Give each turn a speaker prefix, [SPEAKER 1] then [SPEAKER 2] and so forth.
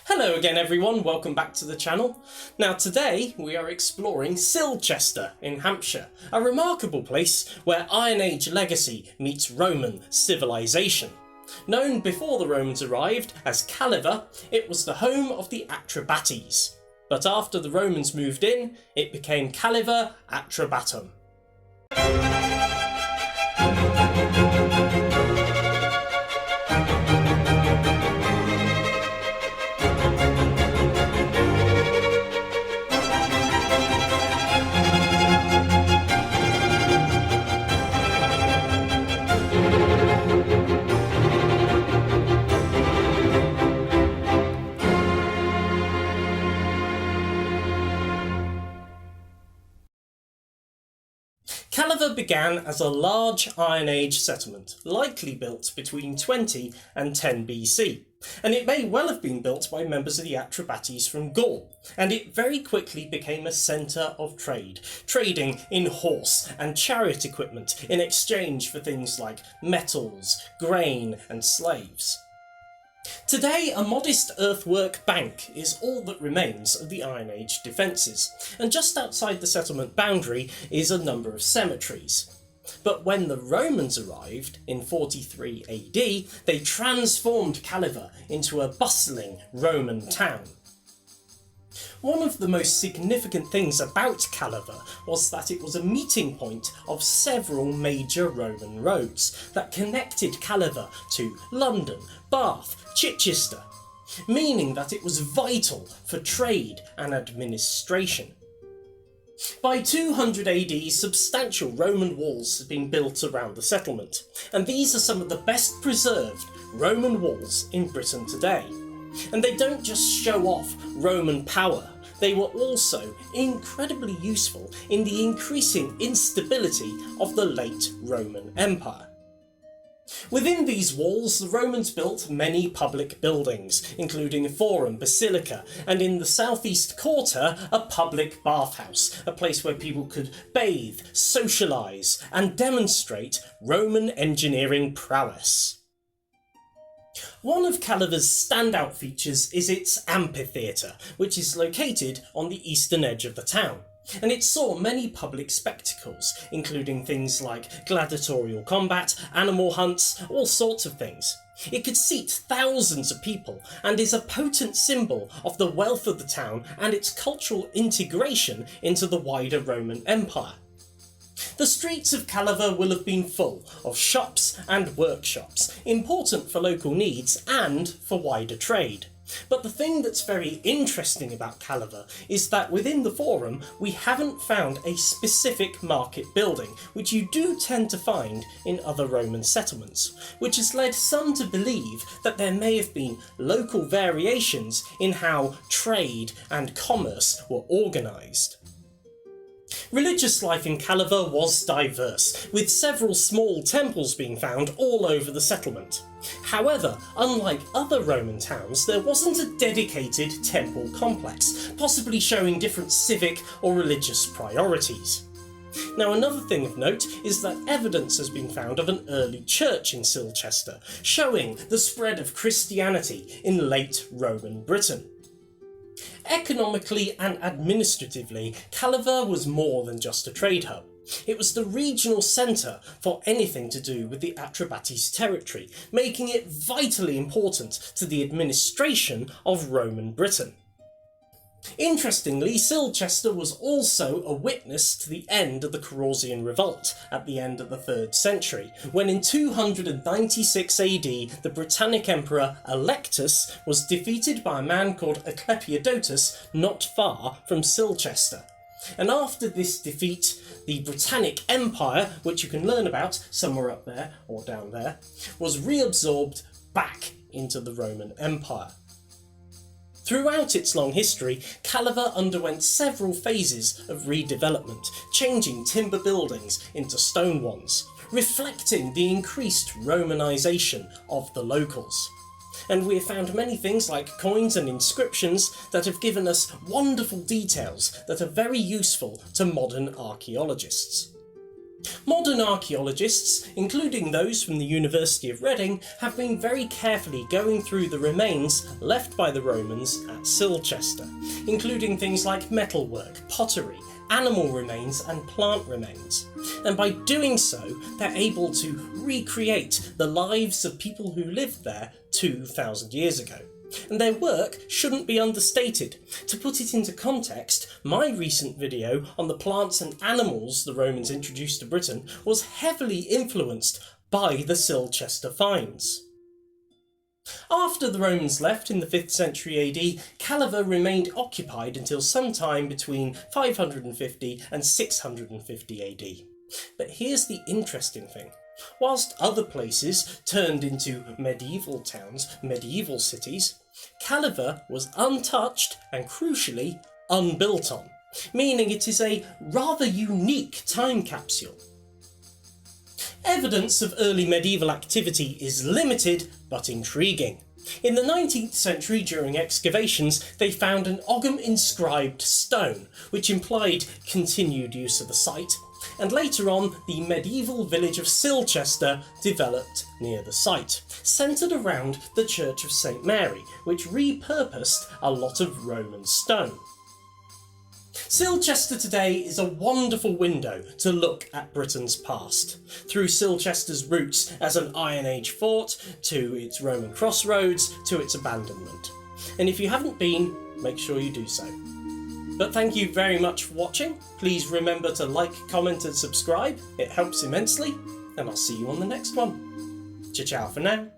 [SPEAKER 1] Hello again everyone, welcome back to the channel. Now today we are exploring Silchester in Hampshire, a remarkable place where Iron Age legacy meets Roman civilization. Known before the Romans arrived as Calleva, it was the home of the Atrebates. But after the Romans moved in, it became Calleva Atrebatum. Calleva began as a large Iron Age settlement, likely built between 20 and 10 BC, and it may well have been built by members of the Atrebates from Gaul, and it very quickly became a centre of trade, trading in horse and chariot equipment in exchange for things like metals, grain and slaves. Today, a modest earthwork bank is all that remains of the Iron Age defences, and just outside the settlement boundary is a number of cemeteries. But when the Romans arrived in 43 AD, they transformed Calleva into a bustling Roman town. One of the most significant things about Calleva was that it was a meeting point of several major Roman roads that connected Calleva to London, Bath, Chichester, meaning that it was vital for trade and administration. By 200 AD, substantial Roman walls had been built around the settlement, and these are some of the best preserved Roman walls in Britain today. And they don't just show off Roman power, they were also incredibly useful in the increasing instability of the late Roman Empire. Within these walls, the Romans built many public buildings, including a forum, basilica, and in the southeast quarter, a public bathhouse, a place where people could bathe, socialise, and demonstrate Roman engineering prowess. One of Calleva's standout features is its Amphitheatre, which is located on the eastern edge of the town, and it saw many public spectacles, including things like gladiatorial combat, animal hunts, all sorts of things. It could seat thousands of people, and is a potent symbol of the wealth of the town and its cultural integration into the wider Roman Empire. The streets of Calleva will have been full of shops and workshops, important for local needs and for wider trade. But the thing that's very interesting about Calleva is that within the forum we haven't found a specific market building, which you do tend to find in other Roman settlements, which has led some to believe that there may have been local variations in how trade and commerce were organised. Religious life in Calleva was diverse, with several small temples being found all over the settlement. However, unlike other Roman towns, there wasn't a dedicated temple complex, possibly showing different civic or religious priorities. Now, another thing of note is that evidence has been found of an early church in Silchester, showing the spread of Christianity in late Roman Britain. Economically and administratively, Calleva was more than just a trade hub. It was the regional centre for anything to do with the Atrebates territory, making it vitally important to the administration of Roman Britain. Interestingly, Silchester was also a witness to the end of the Carausian Revolt at the end of the 3rd century, when in 296 AD the Britannic Emperor Allectus was defeated by a man called Atrebatum not far from Silchester. And after this defeat, the Britannic Empire, which you can learn about somewhere up there or down there, was reabsorbed back into the Roman Empire. Throughout its long history, Calleva underwent several phases of redevelopment, changing timber buildings into stone ones, reflecting the increased Romanisation of the locals. And we have found many things like coins and inscriptions that have given us wonderful details that are very useful to modern archaeologists. Modern archaeologists, including those from the University of Reading, have been very carefully going through the remains left by the Romans at Silchester, including things like metalwork, pottery, animal remains and plant remains. And by doing so, they're able to recreate the lives of people who lived there 2,000 years ago. And their work shouldn't be understated. To put it into context, my recent video on the plants and animals the Romans introduced to Britain was heavily influenced by the Silchester finds. After the Romans left in the 5th century AD, Calleva remained occupied until sometime between 550 and 650 AD. But here's the interesting thing. Whilst other places turned into medieval towns, medieval cities, Calleva was untouched and crucially unbuilt on, meaning it is a rather unique time capsule. Evidence of early medieval activity is limited but intriguing. In the 19th century, during excavations, they found an ogham inscribed stone, which implied continued use of the site, and later on the medieval village of Silchester developed near the site, centred around the Church of St Mary, which repurposed a lot of Roman stone. Silchester today is a wonderful window to look at Britain's past, through Silchester's roots as an Iron Age fort, to its Roman crossroads, to its abandonment. And if you haven't been, make sure you do so. But thank you very much for watching. Please remember to like, comment and subscribe. It helps immensely, and I'll see you on the next one. Ciao for now.